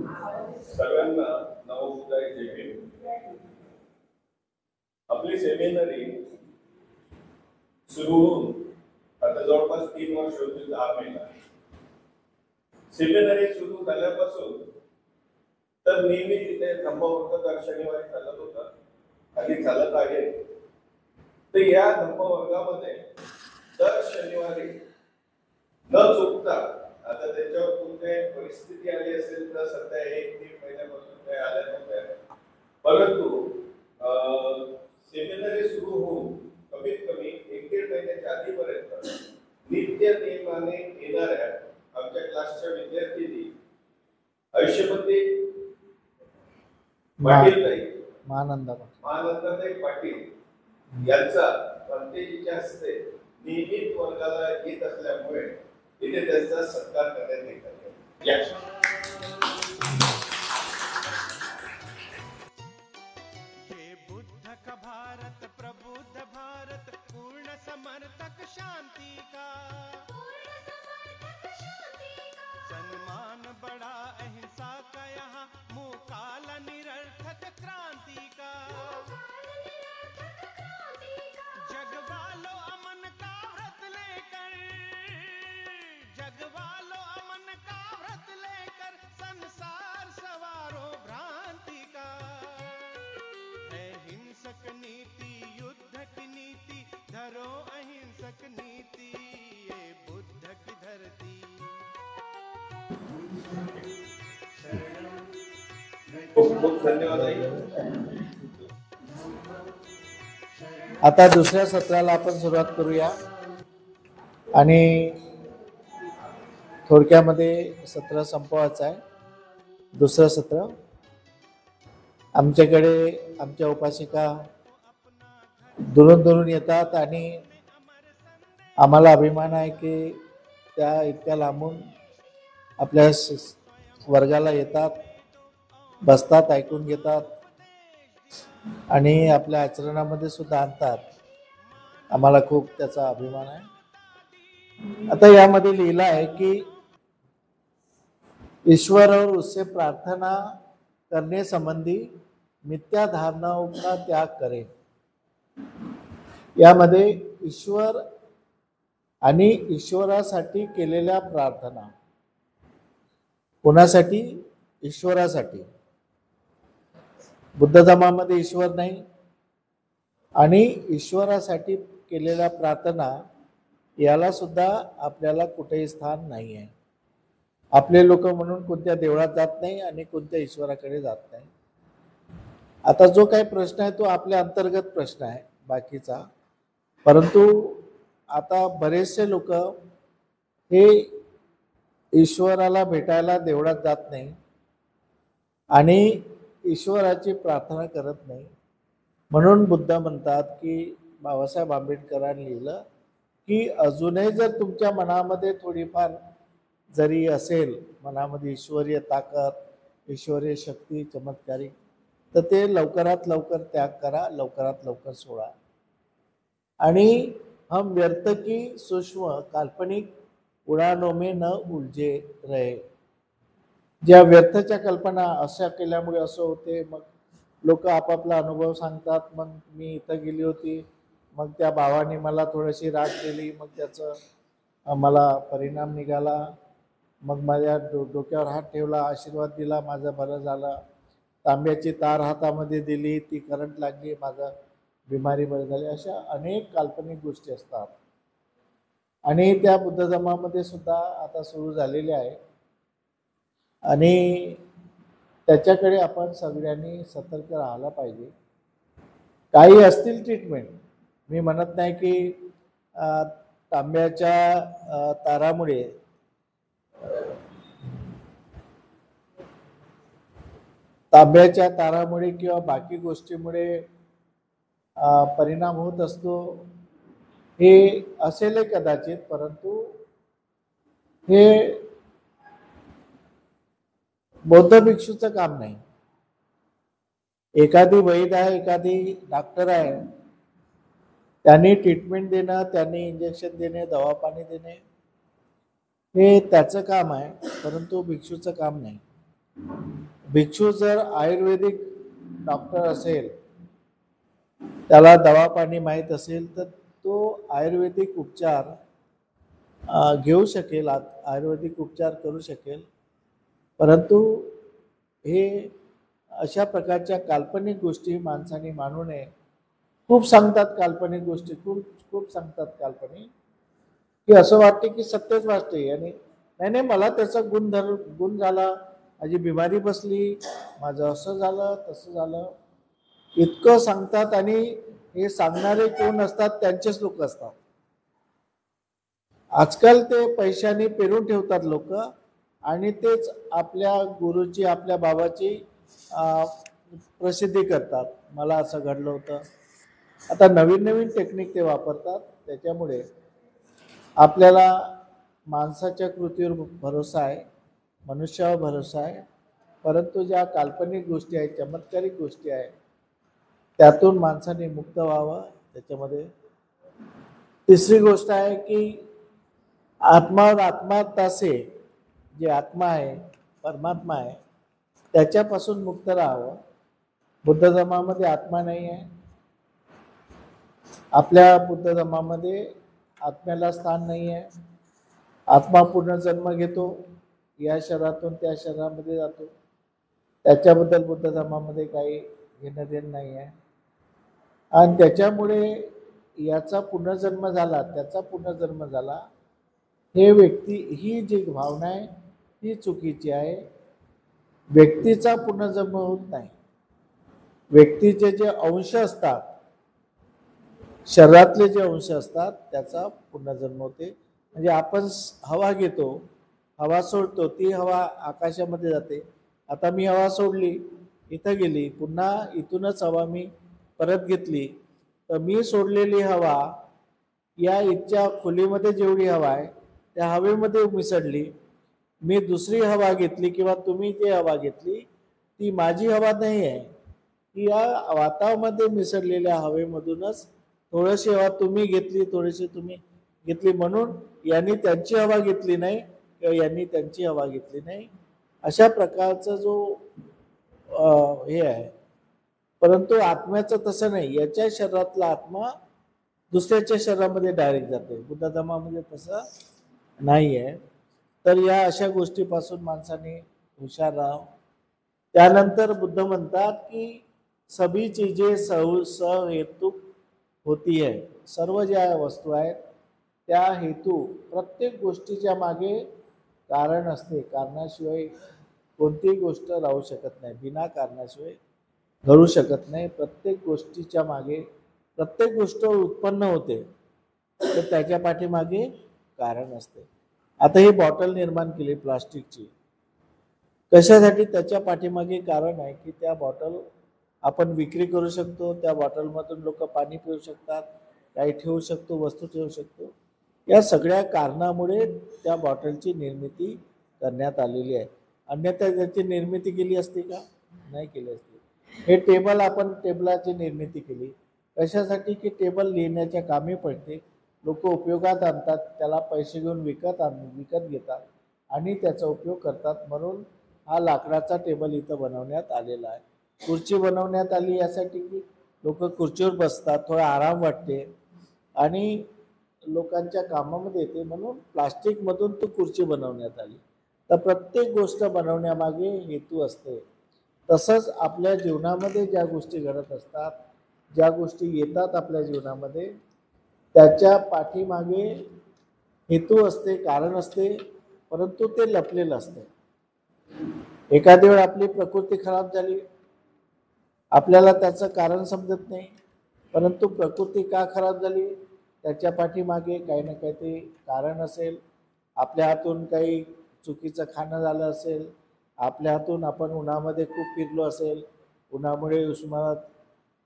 सगळ्यांना नवोदय जय भीम. आपली सेमिनरी सुरू होऊन आता जवळपास 3 वर्ष होती, 10 महिना. सेमिनरी सुरू झाल्यापासून तर नेहमी तिथे धम्मवर्ग दर शनिवारी चालत होता आणि चालत आहे. तर या धम्मवर्गामध्ये दर शनिवारी न चुकता, आता त्याच्यावर कोणत्याही परिस्थिती आली असेल तर सध्या 1-3 महिन्यापासून काही आल्या नव्हत्या, परंतु सेमिनरी सुरू होऊन कमीत कमी 1-1.5 महिन्याच्या आधीपर्यंत नित्य नियमाने येणाऱ्या आमच्या क्लासच्या विद्यार्थ्यांनी आयुष्यमध्ये पाटील महानंदाताई पाटील यांचा पंतेजीच्या हस्ते नियमित वर्गाला येत असल्यामुळे इथे त्यांचा सत्कार करण्यात येत आहे. भारत प्रबुद्ध भारत पूर्ण समर्थक शांति का सन्मान बड़ा अहिंसा का यहाँ मुकाल निरर्थक क्रांति का जगवालो अमन का व्रत लेकर जगवालो अमन का व्रत लेकर संसार सवारो भ्रांति का अहिंसक नीति युद्ध की नीति धरो अहिंसक नीति ये बुद्ध की धरती. खूप धन्यवाद. आता दुसऱ्या सत्राला आपण सुरुवात करूया आणि थोडक्यामध्ये सत्र संपवायचं आहे. दुसरं सत्र आमच्याकडे आमच्या उपासिका दुरून दुरून येतात आणि आम्हाला अभिमान आहे की त्या इतक्या लांबून आपल्या वर्गाला येतात, बसतात, ऐकून घेतात आणि आपल्या आचरणामध्ये सुद्धा आणतात. आम्हाला खूप त्याचा अभिमान आहे. आता यामध्ये लिहिलं आहे की ईश्वर और उससे प्रार्थना करने संबंधी मिथ्या धारणाओं का त्याग करें. यामध्ये ईश्वर आणि ईश्वरासाठी केलेल्या प्रार्थना, कोणासाठी? ईश्वरासाठी. बुद्ध धर्मामध्ये ईश्वर नाही आणि ईश्वरासाठी केलेल्या प्रार्थना याला सुद्धा आपल्याला कुठेही स्थान नाही आहे. आपले लोक म्हणून कोणत्या देवळात जात नाही आणि कोणत्या ईश्वराकडे जात नाही. आता जो काही प्रश्न आहे तो आपल्या अंतर्गत प्रश्न आहे बाकीचा, परंतु आता बरेचसे लोक हे ईश्वराला भेटायला देवळात जात नाही आणि ईश्वराची प्रार्थना करत नाही. म्हणून बुद्ध म्हणतात की बाबासाहेब आंबेडकरांनी लिहिलं की अजूनही जर तुमच्या मनामध्ये थोडीफार जरी असेल, मनामध्ये ईश्वरीय ताकद, ईश्वरीय शक्ती, चमत्कारिक, तर ते लवकरात लवकर त्याग करा, लवकरात लवकर सोडा. आणि हम व्यर्थ की सूक्ष्म काल्पनिक उडानों में न उलझे रहे. ज्या व्यर्थच्या कल्पना अशा केल्यामुळे असं होते, मग लोक आपापला अनुभव सांगतात. मग मी इथं गेली होती, मग त्या भावाने मला थोडीशी राग दिली, मग त्याचं मला परिणाम निघाला, मग माझ्या डोक्यावर हात ठेवला, आशीर्वाद दिला, माझं बरं झालं. तांब्याची तार हातामध्ये दिली, ती करंट लागली, माझं बिमारी बरी झाली. अशा अनेक काल्पनिक गोष्टी असतात आणि त्या बुद्ध धर्मामध्ये सुद्धा आता सुरू झालेल्या आहे आणि त्याच्याकडे आपण सगळ्यांनी सतर्क राहायला पाहिजे. काही असतील ट्रीटमेंट, मी म्हणत नाही की तांब्याच्या तारामुळे किंवा बाकी गोष्टीमुळे परिणाम होत असतो, हे असेल कदाचित, परंतु हे बौद्ध भिक्षूचं काम नाही. एखादी वैद्य आहे, एखादी डॉक्टर आहे, त्यांनी ट्रीटमेंट देणं, त्यांनी इंजेक्शन देणे, दवा पाणी देणे, हे त्याचं काम आहे, परंतु भिक्षूचं काम नाही. भिक्षू जर आयुर्वेदिक डॉक्टर असेल, त्याला दवा पाणी माहीत असेल, तर तो आयुर्वेदिक उपचार घेऊ शकेल, आयुर्वेदिक उपचार करू शकेल. परंतु हे अशा प्रकारच्या काल्पनिक गोष्टी माणसाने मानू नये. खूप सांगतात काल्पनिक गोष्टी, खूप खूप सांगतात काल्पनिक, की असं वाटते की सत्यच वाटते. आणि नाही नाही, मला त्याचा गुण झाला, माझी बिमारी बसली, माझं असं झालं तसं झालं, इतकं सांगतात. आणि हे सांगणारे कोण असतात? त्यांचेच लोक असतात. आजकाल ते पैशाने पेरून ठेवतात लोक, आणि तेच आपल्या गुरुची, आपल्या बाबाची प्रसिद्धी करतात. मला असं घडलं होतं. आता नवीन नवीन टेक्निक ते वापरतात. त्याच्यामुळे आपल्याला माणसाच्या कृतीवर भरोसा आहे, मनुष्यावर भरोसा आहे. परंतु ज्या काल्पनिक गोष्टी आहेत, चमत्कारिक गोष्टी आहेत, त्यातून माणसाने मुक्त व्हावं. त्याच्यामध्ये तिसरी गोष्ट आहे की आत्मावर आत्मातासे, जे आत्मा आहे, परमात्मा आहे, त्याच्यापासून मुक्त राहावं. बुद्ध धर्मामध्ये आत्मा नाही आहे. आपल्या बुद्ध धर्मामध्ये आत्म्याला स्थान नाही आहे. आत्मा पुनर्जन्म घेतो, या शरीरातून त्या शरीरामध्ये जातो. त्याच्याबद्दल बुद्ध धर्मामध्ये काही घेणं देणं नाही आहे. आणि त्याच्यामुळे याचा पुनर्जन्म झाला, त्याचा पुनर्जन्म झाला, हे व्यक्ती, ही जी भावना आहे ही चुकीची आहे. व्यक्तीचा पुनर्जन्म होत नाही. व्यक्तीचे जे अंश असतात, शरीरातले जे अंश असतात, त्याचा पुनर्जन्म होते. म्हणजे आपण हवा घेतो, हवा सोडतो, ती हवा आकाशामध्ये जाते. आता मी हवा सोडली, इथं गेली, पुन्हा इथूनच हवा मी परत घेतली, तर मी सोडलेली हवा या इथच्या खोलीमध्ये जेवढी हवा आहे त्या हवेमध्ये मिसळली. मी दुसरी हवा घेतली किंवा तुम्ही जी हवा घेतली ती माझी हवा नाही आहे, ती या वातावरणामध्ये मिसळलेल्या हवेमधूनच थोडीशी हवा तुम्ही घेतली, थोडीशी तुम्ही घेतली, म्हणून यांनी त्यांची हवा घेतली नाही किंवा यांनी त्यांची हवा घेतली नाही. अशा प्रकारचा जो हे आहे. परंतु आत्म्याचं तसं नाही. याच्या शरीरातला आत्मा दुसऱ्याच्या शरीरामध्ये डायरेक्ट जाते. बुद्ध धर्मामध्ये तसं नाही आहे. तर या अशा गोष्टीपासून माणसाने हुशार राहावं. त्यानंतर बुद्ध म्हणतात की सभी चीजें सहेतुक होती है. सर्व ज्या वस्तू आहेत त्या हेतू, प्रत्येक गोष्टीच्या मागे कारण असते. कारणाशिवाय कोणतीही गोष्ट राहू शकत नाही, बिना कारणाशिवाय घडू शकत नाही. प्रत्येक गोष्टीच्या मागे, प्रत्येक गोष्ट उत्पन्न होते तर त्याच्या पाठीमागे कारण असते. आता ही बॉटल निर्माण केली प्लास्टिकची, कशासाठी? त्याच्या पाठीमागे कारण आहे की त्या बॉटल आपण विक्री करू शकतो, त्या बॉटलमधून लोक पाणी पिऊ शकतात, काही ठेवू शकतो, वस्तू ठेवू शकतो. या सगळ्या कारणामुळे त्या बॉटलची निर्मिती करण्यात आलेली आहे. अन्यथा त्याची निर्मिती केली असती का? नाही केली असती. हे टेबल, आपण टेबलाची निर्मिती केली कशासाठी? की टेबल लिहिण्याच्या कामी पडते, लोक उपयोगात आणतात, त्याला पैसे घेऊन विकत घेतात आणि त्याचा उपयोग करतात. म्हणून हा लाकडाचा टेबल इथं बनवण्यात आलेला आहे. खुर्ची बनवण्यात आली यासाठी की लोक खुर्चीवर बसतात, थोडा आराम वाटते आणि लोकांच्या कामामध्ये येते, म्हणून प्लास्टिक मधून ती खुर्ची बनवण्यात आली. तर प्रत्येक गोष्ट बनवण्यामागे हेतू असते. तसंच आपल्या जीवनामध्ये ज्या गोष्टी घडत असतात, ज्या गोष्टी येतात आपल्या जीवनामध्ये, त्याच्या पाठीमागे हेतू असते, कारण असते, परंतु ते लपलेलं असते. एखादी वेळ आपली प्रकृती खराब झाली, आपल्याला त्याचं कारण समजत नाही, परंतु प्रकृती का खराब झाली त्याच्या पाठीमागे काही ना काही कारण असेल. आपल्या हातून काही चुकीचं खाणं झालं असेल, आपल्या हातून आपण उन्हामध्ये खूप फिरलो असेल, उन्हामुळे उष्माघात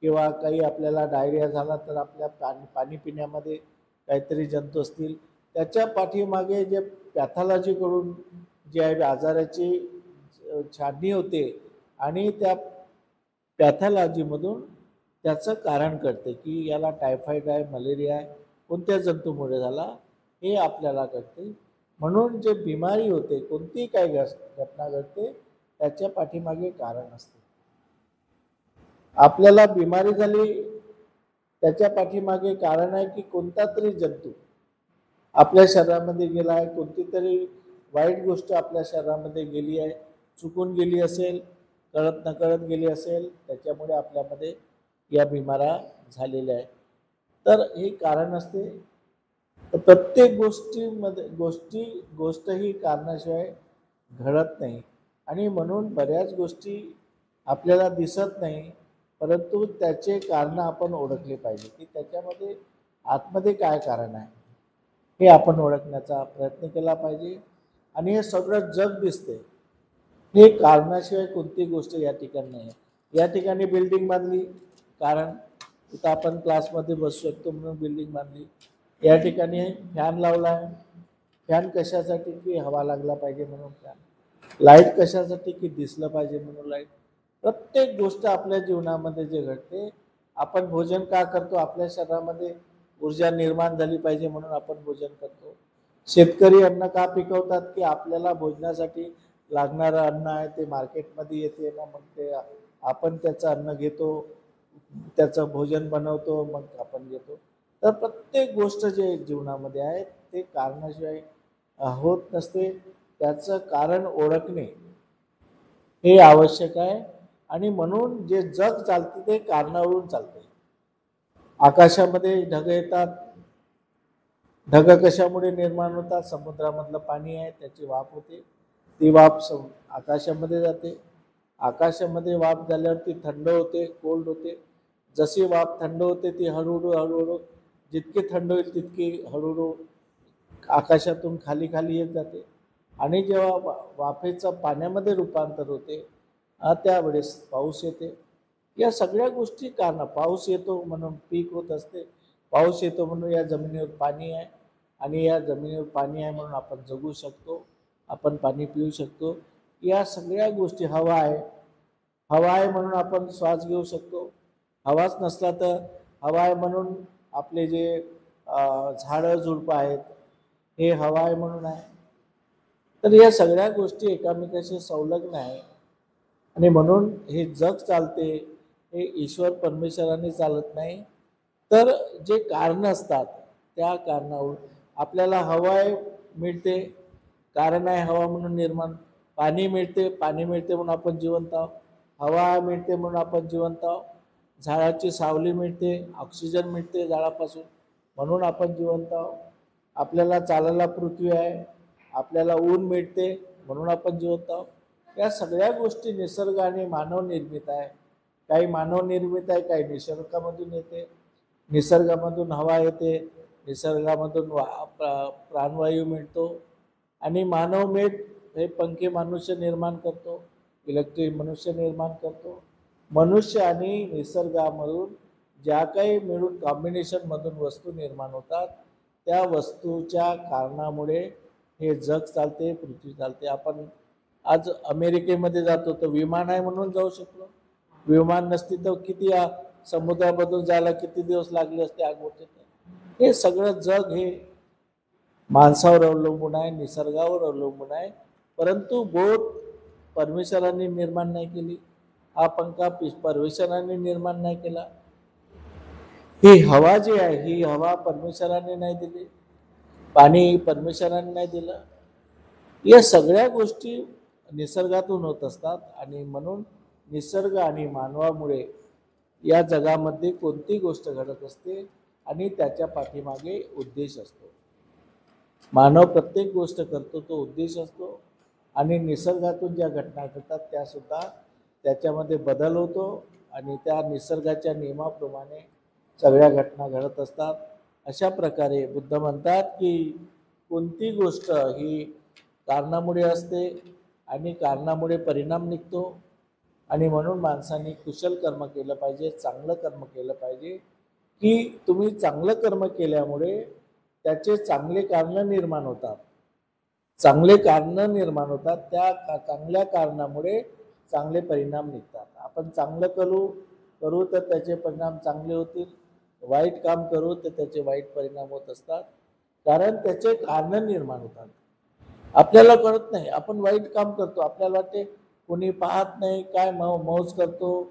किंवा काही आपल्याला डायरिया झाला तर आपल्या पाणी पिण्यामध्ये काहीतरी जंतू असतील. त्याच्या पाठीमागे जे पॅथॉलॉजी करून जे आहे आजाराची छाननी होते आणि त्या पॅथॉलॉजीमधून त्याचं कारण कळते की याला टायफॉइड आहे, मलेरिया आहे, कोणत्या जंतूमुळे झाला हे आपल्याला कळते. म्हणून जे बिमारी होते, कोणतीही काही घटना घडते, त्याच्या पाठीमागे कारण असते. आपल्याला बिमारी झाली त्याच्या पाठीमागे कारण आहे की कोणता तरी जंतू आपल्या शरीरामध्ये गेला आहे, कोणती तरी वाईट गोष्ट आपल्या शरीरामध्ये गेली आहे, चुकून गेली असेल, कळत नकळत गेली असेल, त्याच्यामुळे आपल्यामध्ये या बिमाऱ्या झालेल्या आहेत. तर हे कारण असते. तर प्रत्येक गोष्ट ही कारणाशिवाय घडत नाही आणि म्हणून बऱ्याच गोष्टी आपल्याला दिसत नाही, परंतु त्याचे कारण आपण ओळखले पाहिजे की त्याच्यामध्ये आतमध्ये काय कारण आहे हे आपण ओळखण्याचा प्रयत्न केला पाहिजे. आणि हे सगळं जग दिसते, हे कारणाशिवाय कोणती गोष्ट या ठिकाणी नाही. या ठिकाणी बिल्डिंग बांधली, कारण इथं आपण क्लासमध्ये बसू शकतो म्हणून बिल्डिंग बांधली. या ठिकाणी फॅन लावला आहे, फॅन कशासाठी की हवा लागला पाहिजे म्हणून फॅन. लाईट कशासाठी की दिसलं पाहिजे म्हणून लाईट. प्रत्येक गोष्ट आपल्या जीवनामध्ये जे घडते, आपण भोजन का करतो, आपल्या शरीरामध्ये ऊर्जा निर्माण झाली पाहिजे म्हणून आपण भोजन करतो. शेतकरी अन्न का पिकवतात की आपल्याला भोजनासाठी लागणारं अन्न आहे ते मार्केटमध्ये येते ना, मग ते आपण त्याचं अन्न घेतो, त्याचं भोजन बनवतो, मग आपण घेतो. तर प्रत्येक गोष्ट जे जीवनामध्ये आहे ते कारणाशिवाय होत नसते. त्याचं कारण ओळखणे हे आवश्यक आहे. आणि म्हणून जे जग चालते ते कारणावरून चालते. आकाशामध्ये ढग येतात, ढग कशामुळे निर्माण होतात, समुद्रामधलं पाणी आहे त्याची वाफ होते, ती वाफ आकाशामध्ये जाते. आकाशामध्ये वाफ झाल्यावर ती थंड होते, कोल्ड होते. जशी वाफ थंड होते ती हळूहळू जितकी थंड होईल तितकी हळूहळू आकाशातून खाली खाली येत जाते. आणि जेव्हा वाफेचं पाण्यामध्ये रूपांतर होते त्यावेळेस पाऊस येते. या सगळ्या गोष्टी कारण, पाऊस येतो म्हणून पीक होत असते, पाऊस येतो म्हणून या जमिनीवर पाणी आहे, आणि या जमिनीवर पाणी आहे म्हणून आपण जगू शकतो, आपण पाणी पिऊ शकतो. या सगळ्या गोष्टी, हवा आहे म्हणून आपण श्वास घेऊ शकतो. हवाच नसला तर, हवा आहे म्हणून आपले जे झाडं झुडपं आहेत हे हवा आहे म्हणून आहे. तर या सगळ्या गोष्टी एकामेकाशी संलग्न आहे. आणि म्हणून हे जग चालते हे ईश्वर परमेश्वराने चालत नाही, तर जे कारण असतात त्या कारणावरून आपल्याला हवा मिळते, कारण आहे हवा म्हणून निर्माण. पाणी मिळते म्हणून आपण जिवंत आहोत, हवा मिळते म्हणून आपण जिवंत आहोत. झाडाची सावली मिळते, ऑक्सिजन मिळते झाडापासून म्हणून आपण जिवंत आहोत. आपल्याला चालायला पृथ्वी आहे, आपल्याला ऊन मिळते म्हणून आपण जिवंत आहोत. या सगळ्या गोष्टी निसर्ग आणि मानव निर्मित आहे. काही मानव निर्मित आहे, काही निसर्गामधून येते. निसर्गामधून हवा येते, निसर्गामधून प्राणवायू मिळतो, आणि मानवमेध हे पंखे मनुष्य निर्माण करतो, इलेक्ट्रिक मनुष्य निर्माण करतो. मनुष्य आणि निसर्गामधून ज्या काही मिळून कॉम्बिनेशनमधून वस्तू निर्माण होतात, त्या वस्तूच्या कारणामुळे हे जग चालते, पृथ्वी चालते. आपण आज अमेरिकेमध्ये जातो तर विमान आहे म्हणून जाऊ शकलो. विमान नसती तर किती समुद्रामधून जायला किती दिवस लागले असते आगमोठे. हे सगळं जग हे माणसावर अवलंबून आहे, निसर्गावर अवलंबून आहे. परंतु बोट परमेश्वरांनी निर्माण नाही केली, हा पंखा परमेश्वरांनी निर्माण नाही केला, ही हवा जी आहे ही हवा परमेश्वरांनी नाही दिली, पाणी परमेश्वरांनी नाही दिलं. या सगळ्या गोष्टी निसर्गातून होत असतात. आणि म्हणून निसर्ग आणि मानवामुळे या जगामध्ये कोणती गोष्ट घडत असते आणि त्याच्या पाठीमागे उद्देश असतो. मानव प्रत्येक गोष्ट करतो तो उद्देश असतो. आणि निसर्गातून ज्या घटना घडतात त्यासुद्धा त्याच्यामध्ये बदल होतो, आणि त्या निसर्गाच्या नियमाप्रमाणे सगळ्या घटना घडत असतात. अशा प्रकारे बुद्ध म्हणतात की कोणती गोष्ट ही कारणामुळे असते आणि कारणामुळे परिणाम निघतो. आणि म्हणून माणसाने कुशल कर्म केलं पाहिजे, चांगलं कर्म केलं पाहिजे, की तुम्ही चांगलं कर्म केल्यामुळे त्याचे चांगले कारण निर्माण होतात, चांगले कारण निर्माण होतात. त्या चांगल्या कारणामुळे चांगले परिणाम निघतात. आपण चांगलं करू तर त्याचे परिणाम चांगले होतील, वाईट काम करू तर त्याचे वाईट परिणाम होत असतात, कारण त्याचे कारण निर्माण होतात. आपल्याला कळत नाही, आपण वाईट काम करतो, आपल्याला वाटते कोणी पाहत नाही, काय मौज करतो,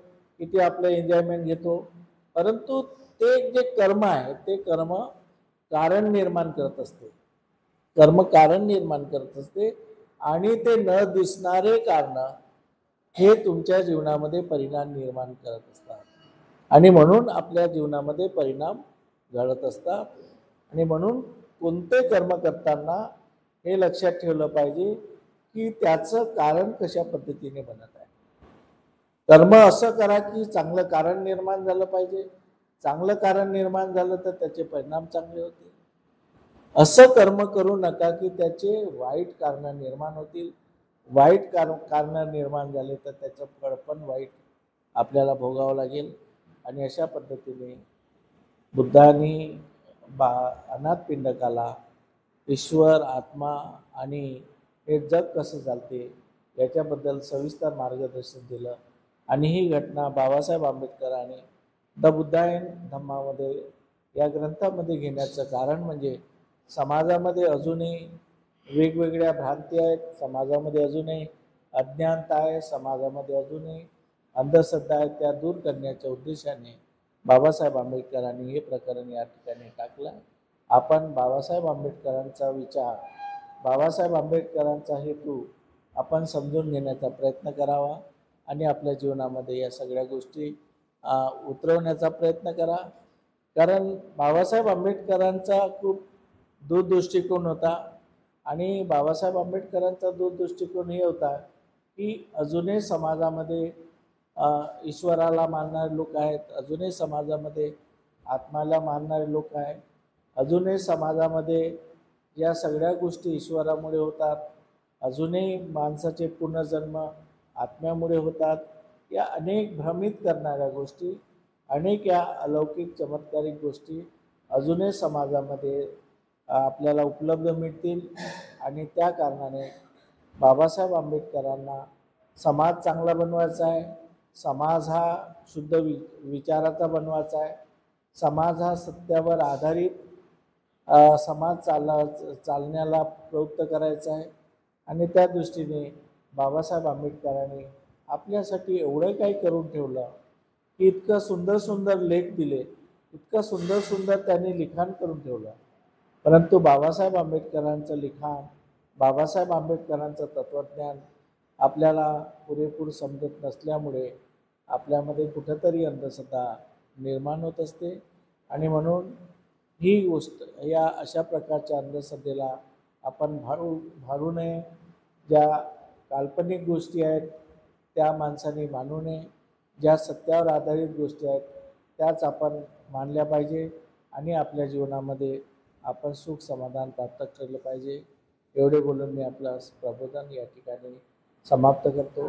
किती आपलं एन्जॉयमेंट घेतो. परंतु ते जे कर्म आहे ते कर्म कारण निर्माण करत असते, कर्म कारण निर्माण करत असते आणि ते न दिसणारे कारण हे तुमच्या जीवनामध्ये परिणाम निर्माण करत असतात आणि म्हणून आपल्या जीवनामध्ये परिणाम घडत असतात. आणि म्हणून कोणते कर्म करताना हे लक्षात ठेवलं पाहिजे की त्याचं कारण कशा पद्धतीने बनत आहे. कर्म असं करा की चांगलं कारण निर्माण झालं पाहिजे. चांगलं कारण निर्माण झालं तर त्याचे परिणाम चांगले होतील. असं कर्म करू नका की त्याचे वाईट कारण निर्माण होतील. वाईट कारण निर्माण झाले तर त्याचं फळ पण वाईट आपल्याला भोगावं लागेल. आणि अशा पद्धतीने बुद्धांनी अनाथ पिंडकाला ईश्वर, आत्मा आणि हे जग कसं चालते याच्याबद्दल सविस्तर मार्गदर्शन दिलं. आणि ही घटना बाबासाहेब आंबेडकरांनी द बुद्धायन धम्मामध्ये या ग्रंथामध्ये घेण्याचं कारण म्हणजे समाजामध्ये अजूनही वेगवेगळ्या भ्रांती आहेत, समाजामध्ये अजूनही अज्ञानता आहे, समाजामध्ये अजूनही अंधश्रद्धा आहे, त्या दूर करण्याच्या उद्देशाने बाबासाहेब आंबेडकरांनी हे प्रकरण या ठिकाणी टाकलं. आपण बाबासाहेब आंबेडकरांचा विचार, बाबासाहेब आंबेडकरांचा हेतू आपण समजून घेण्याचा प्रयत्न करावा आणि आपल्या जीवनामध्ये या सगळ्या गोष्टी उतरवण्याचा प्रयत्न करा. कारण बाबासाहेब आंबेडकरांचा खूप दूरदृष्टिकोन होता आणि बाबासाहेब आंबेडकरांचा दूरदृष्टिकोन हे होता की अजूनही समाजामध्ये ईश्वराला मानणारे लोक आहेत, अजूनही समाजामध्ये आत्म्याला मानणारे लोक आहेत, अजूनही समाजामध्ये या सगळ्या गोष्टी ईश्वरामुळे होतात, अजूनही माणसाचे पुनर्जन्म आत्म्यामुळे होतात. या अनेक भ्रमित करणाऱ्या गोष्टी, अनेक या अलौकिक चमत्कारिक गोष्टी अजूनही समाजामध्ये आपल्याला उपलब्ध मिळतील. आणि त्या कारणाने बाबासाहेब आंबेडकरांना समाज चांगला बनवायचा आहे, समाज हा शुद्ध विचाराचा बनवायचा आहे, समाज हा सत्यावर आधारित समाज चालण्याला प्रवृत्त करायचा आहे. आणि त्या दृष्टीने बाबासाहेब आंबेडकरांनी आपल्यासाठी एवढं काही करून ठेवलं की इतकं सुंदर सुंदर लेख दिले, इतकं सुंदर सुंदर त्यांनी लिखाण करून ठेवलं. परंतु बाबासाहेब आंबेडकरांचं लिखाण, बाबासाहेब आंबेडकरांचं तत्त्वज्ञान आपल्याला पुरेपूर समजत नसल्यामुळे आपल्यामध्ये कुठंतरी अंधश्रद्धा निर्माण होत असते. आणि म्हणून ही गोष्ट, या अशा प्रकारच्या अंधश्रद्धेला आपण भारू नये. ज्या काल्पनिक गोष्टी आहेत त्या माणसाने मानू नये, ज्या सत्यावर आधारित गोष्टी आहेत त्याच आपण मानल्या पाहिजे आणि आपल्या जीवनामध्ये आपण सुख समाधान प्राप्त केलं पाहिजे. एवढे बोलून मी आपलं प्रबोधन या ठिकाणी समाप्त करतो.